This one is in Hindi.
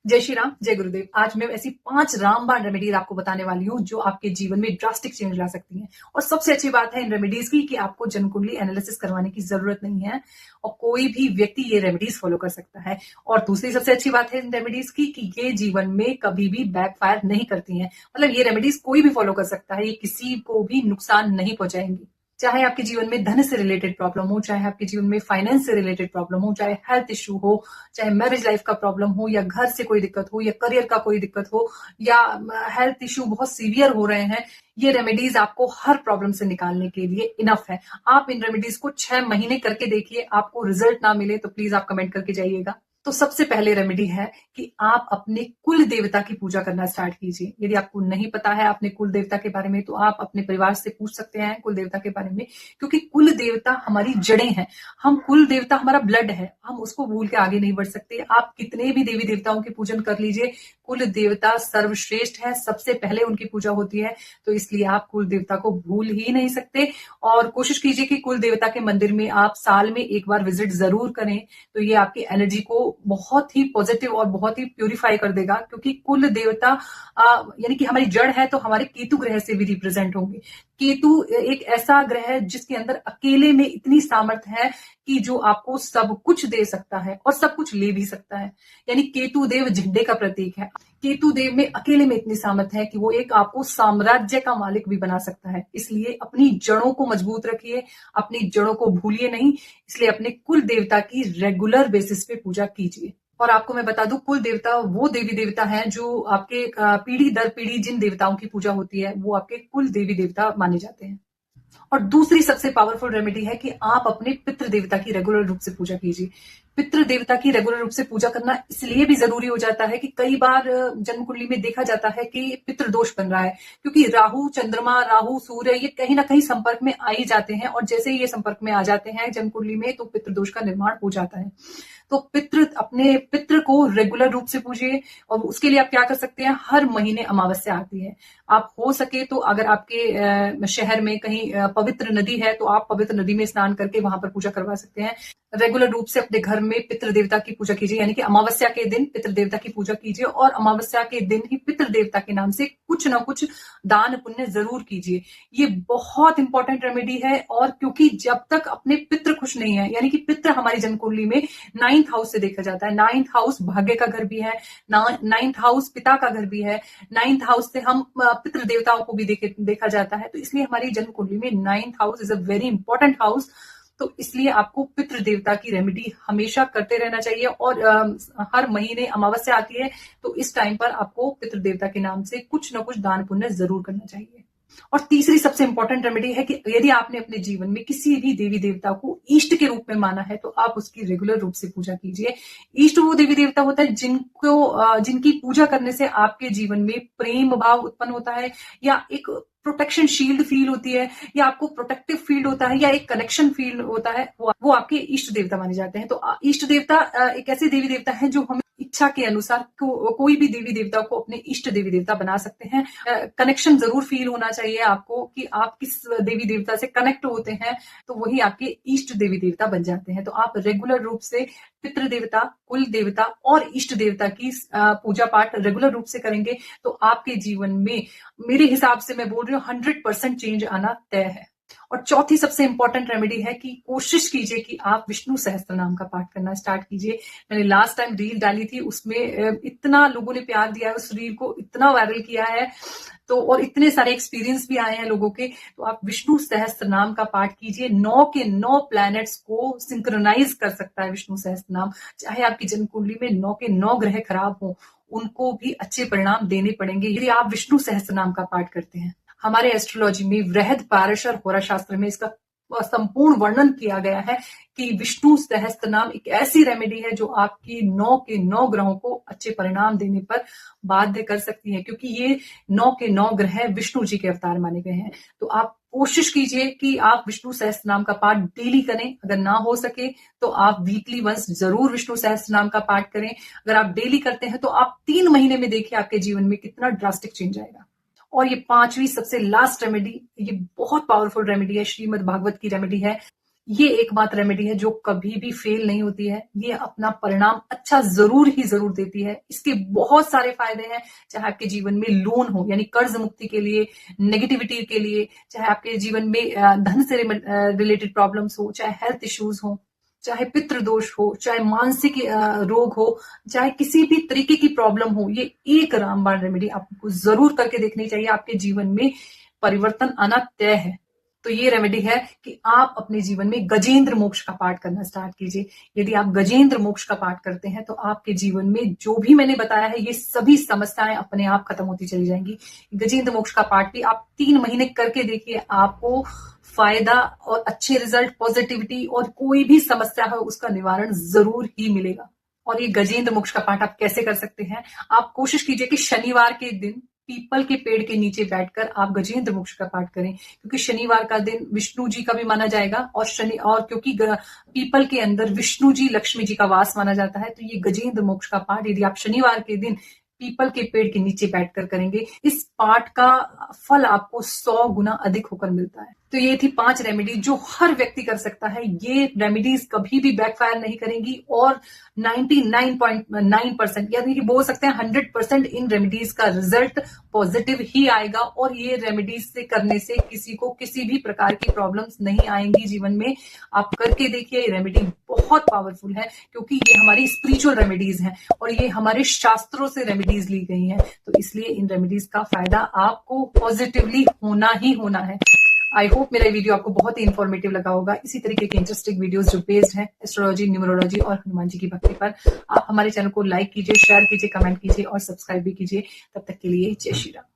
जय श्री राम, जय गुरुदेव। आज मैं ऐसी 5 रामबाण रेमेडीज आपको बताने वाली हूँ जो आपके जीवन में ड्रास्टिक चेंज ला सकती हैं। और सबसे अच्छी बात है इन रेमेडीज की कि आपको जन्म कुंडली एनालिसिस करवाने की जरूरत नहीं है और कोई भी व्यक्ति ये रेमेडीज फॉलो कर सकता है। और दूसरी सबसे अच्छी बात है इन रेमेडीज की कि ये जीवन में कभी भी बैकफायर नहीं करती हैं। मतलब ये रेमेडीज कोई भी फॉलो कर सकता है, ये किसी को भी नुकसान नहीं पहुंचाएंगी। चाहे आपके जीवन में धन से रिलेटेड प्रॉब्लम हो, चाहे आपके जीवन में फाइनेंस से रिलेटेड प्रॉब्लम हो, चाहे हेल्थ इश्यू हो, चाहे मैरिज लाइफ का प्रॉब्लम हो, या घर से कोई दिक्कत हो, या करियर का कोई दिक्कत हो, या हेल्थ इश्यू बहुत सीवियर हो रहे हैं, ये रेमेडीज आपको हर प्रॉब्लम से निकालने के लिए इनफ है। आप इन रेमेडीज को 6 महीने करके देखिए, आपको रिजल्ट ना मिले तो प्लीज आप कमेंट करके जाइएगा। तो सबसे पहले रेमेडी है कि आप अपने कुल देवता की पूजा करना स्टार्ट कीजिए। यदि आपको नहीं पता है अपने कुल देवता के बारे में तो आप अपने परिवार से पूछ सकते हैं कुल देवता के बारे में, क्योंकि कुल देवता हमारी जड़ें हैं। हम कुल देवता हमारा ब्लड है, हम उसको भूल के आगे नहीं बढ़ सकते। आप कितने भी देवी देवताओं की पूजन कर लीजिए, कुल देवता सर्वश्रेष्ठ है, सबसे पहले उनकी पूजा होती है। तो इसलिए आप कुल देवता को भूल ही नहीं सकते। और कोशिश कीजिए कि कुल देवता के मंदिर में आप साल में एक बार विजिट जरूर करें। तो ये आपकी एनर्जी को बहुत ही पॉजिटिव और बहुत ही प्यूरिफाई कर देगा, क्योंकि कुल देवता यानी कि हमारी जड़ है, तो हमारे केतु ग्रह से भी रिप्रेजेंट होंगे। केतु एक ऐसा ग्रह है जिसके अंदर अकेले में इतनी सामर्थ्य है कि जो आपको सब कुछ दे सकता है और सब कुछ ले भी सकता है। यानी केतु देव झंडे का प्रतीक है। केतु देव में अकेले में इतनी सामर्थ्य है कि वो एक आपको साम्राज्य का मालिक भी बना सकता है। इसलिए अपनी जड़ों को मजबूत रखिए, अपनी जड़ों को भूलिए नहीं। इसलिए अपने कुल देवता की रेगुलर बेसिस पे पूजा कीजिए। और आपको मैं बता दूं, कुल देवता वो देवी देवता हैं जो आपके पीढ़ी दर पीढ़ी जिन देवताओं की पूजा होती है वो आपके कुल देवी देवता माने जाते हैं। और दूसरी सबसे पावरफुल रेमेडी है कि आप अपने पितृ देवता की रेगुलर रूप से पूजा कीजिए। पितृ देवता की रेगुलर रूप से पूजा करना इसलिए भी जरूरी हो जाता है कि कई बार जन्म कुंडली में देखा जाता है कि पितृ दोष बन रहा है, क्योंकि राहु चंद्रमा, राहु सूर्य, ये कहीं ना कहीं संपर्क में आ ही जाते हैं। और जैसे ही ये संपर्क में आ जाते हैं जन्म कुंडली में, तो पितृ दोष का निर्माण हो जाता है। तो अपने पितृ को रेगुलर रूप से पूजिए। और उसके लिए आप क्या कर सकते हैं, हर महीने अमावस्या आती है, आप हो सके तो अगर आपके शहर में कहीं पवित्र नदी है तो आप पवित्र नदी में स्नान करके वहां पर पूजा करवा सकते हैं। रेगुलर रूप से अपने घर में पितृ देवता की पूजा कीजिए, यानी कि अमावस्या के दिन पितृ देवता की पूजा कीजिए और अमावस्या के दिन ही पितृ देवता के नाम से कुछ ना कुछ दान पुण्य जरूर कीजिए। ये बहुत इंपॉर्टेंट रेमेडी है। और क्योंकि जब तक अपने पितृ खुश नहीं है, यानी कि पितृ हमारी जन्म कुंडली में 9th हाउस से देखा जाता है। 9th हाउस भाग्य का घर भी है, 9th हाउस पिता का घर भी है, 9th हाउस से हम पितृ देवताओं को भी देखा जाता है। तो इसलिए हमारी जन्म कुंडली में 9th house is a very important house. तो इसलिए आपको पितृ देवता की रेमेडी हमेशा करते रहना चाहिए। और हर महीने अमावस्या आती है तो इस टाइम पर आपको पितृ देवता के नाम से कुछ ना कुछ दान पुण्य जरूर करना चाहिए। और तीसरी सबसे इंपॉर्टेंट रेमेडी है कि यदि आपने अपने जीवन में किसी भी देवी देवता को इष्ट के रूप में माना है तो आप उसकी रेगुलर रूप से पूजा कीजिए। इष्ट वो देवी देवता होता है जिनकी पूजा करने से आपके जीवन में प्रेम भाव उत्पन्न होता है, या एक प्रोटेक्शन शील्ड फील होती है, या आपको प्रोटेक्टिव फील होता है, या एक कनेक्शन फील होता है, वो आपके इष्ट देवता माने जाते हैं। तो इष्ट देवता एक ऐसे देवी देवता है जो हमें इच्छा के अनुसार कोई भी देवी देवता को अपने इष्ट देवी देवता बना सकते हैं। कनेक्शन जरूर फील होना चाहिए आपको कि आप किस देवी देवता से कनेक्ट होते हैं, तो वही आपके इष्ट देवी देवता बन जाते हैं। तो आप रेगुलर रूप से पितृ देवता, कुल देवता और इष्ट देवता की पूजा पाठ रेगुलर रूप से करेंगे तो आपके जीवन में, मेरे हिसाब से मैं बोल रही हूँ, 100% चेंज आना तय है। और चौथी सबसे इंपॉर्टेंट रेमेडी है कि कोशिश कीजिए कि आप विष्णु सहस्त्र नाम का पाठ करना स्टार्ट कीजिए। मैंने लास्ट टाइम रील डाली थी, उसमें इतना लोगों ने प्यार दिया है, उस रील को इतना वायरल किया है, तो और इतने सारे एक्सपीरियंस भी आए हैं लोगों के। तो आप विष्णु सहस्त्र नाम का पाठ कीजिए। 9 के 9 प्लैनेट्स को सिंक्रोनाइज कर सकता है विष्णु सहस्त्र नाम। चाहे आपकी जन्म कुंडली में 9 के 9 ग्रह खराब हो, उनको भी अच्छे परिणाम देने पड़ेंगे यदि आप विष्णु सहस्त्र नाम का पाठ करते हैं। हमारे एस्ट्रोलॉजी में वृहद पारशर होरा शास्त्र में इसका संपूर्ण वर्णन किया गया है कि विष्णु सहस्त्र नाम एक ऐसी रेमेडी है जो आपकी 9 के 9 ग्रहों को अच्छे परिणाम देने पर बाध्य कर सकती है, क्योंकि ये 9 के 9 ग्रह विष्णु जी के अवतार माने गए हैं। तो आप कोशिश कीजिए कि आप विष्णु सहस्त्र नाम का पाठ डेली करें। अगर ना हो सके तो आप वीकली वंस जरूर विष्णु सहस्त्र नाम का पाठ करें। अगर आप डेली करते हैं तो आप 3 महीने में देखिए आपके जीवन में कितना ड्रास्टिक चेंज आएगा। और ये 5वीं सबसे लास्ट रेमेडी, ये बहुत पावरफुल रेमेडी है, श्रीमद् भागवत की रेमेडी है। ये एकमात्र रेमेडी है जो कभी भी फेल नहीं होती है। ये अपना परिणाम अच्छा जरूर ही जरूर देती है। इसके बहुत सारे फायदे हैं, चाहे आपके जीवन में लोन हो यानी कर्ज मुक्ति के लिए, नेगेटिविटी के लिए, चाहे आपके जीवन में धन से रिलेटेड प्रॉब्लम्स हो, चाहे हेल्थ इश्यूज हो, चाहे पितृ दोष हो, चाहे मानसिक रोग हो, चाहे किसी भी तरीके की प्रॉब्लम हो, ये एक रामबाण रेमेडी आपको जरूर करके देखनी चाहिए। आपके जीवन में परिवर्तन आना तय है। तो ये रेमेडी है कि आप अपने जीवन में गजेंद्र मोक्ष का पाठ करना स्टार्ट कीजिए। यदि आप गजेंद्र मोक्ष का पाठ करते हैं तो आपके जीवन में जो भी मैंने बताया है ये सभी समस्याएं अपने आप खत्म होती चली जाएंगी। गजेंद्र मोक्ष का पाठ भी आप 3 महीने करके देखिए, आपको फायदा और अच्छे रिजल्ट, पॉजिटिविटी और कोई भी समस्या हो उसका निवारण जरूर ही मिलेगा। और ये गजेंद्र मोक्ष का पाठ आप कैसे कर सकते हैं? आप कोशिश कीजिए कि शनिवार के दिन पीपल के पेड़ के नीचे बैठकर आप गजेंद्र मोक्ष का पाठ करें, क्योंकि शनिवार का दिन विष्णु जी का भी माना जाएगा और क्योंकि पीपल के अंदर विष्णु जी, लक्ष्मी जी का वास माना जाता है, तो ये गजेंद्र मोक्ष का पाठ यदि आप शनिवार के दिन पीपल के पेड़ के नीचे बैठकर करेंगे, इस पाठ का फल आपको 100 गुना अधिक होकर मिलता है। तो ये थी 5 रेमेडी जो हर व्यक्ति कर सकता है। ये रेमेडीज कभी भी बैकफायर नहीं करेंगी और 99.9% यानी कि बोल सकते हैं 100% इन रेमेडीज का रिजल्ट पॉजिटिव ही आएगा। और ये रेमेडीज से करने से किसी को किसी भी प्रकार की प्रॉब्लम्स नहीं आएंगी जीवन में। आप करके देखिए, ये रेमेडी बहुत पावरफुल है क्योंकि ये हमारी स्पिरिचुअल रेमेडीज हैं और ये हमारे शास्त्रों से रेमेडीज ली गई हैं। तो इसलिए इन रेमेडीज का फायदा आपको पॉजिटिवली होना ही होना है। आई होप मेरा वीडियो आपको बहुत ही इन्फॉर्मेटिव लगा होगा। इसी तरीके के इंटरेस्टिंग वीडियोस जो बेस्ड है एस्ट्रोलॉजी, न्यूमरोलॉजी और हनुमान जी की भक्ति पर, आप हमारे चैनल को लाइक कीजिए, शेयर कीजिए, कमेंट कीजिए और सब्सक्राइब भी कीजिए। तब तक के लिए जय श्री राम।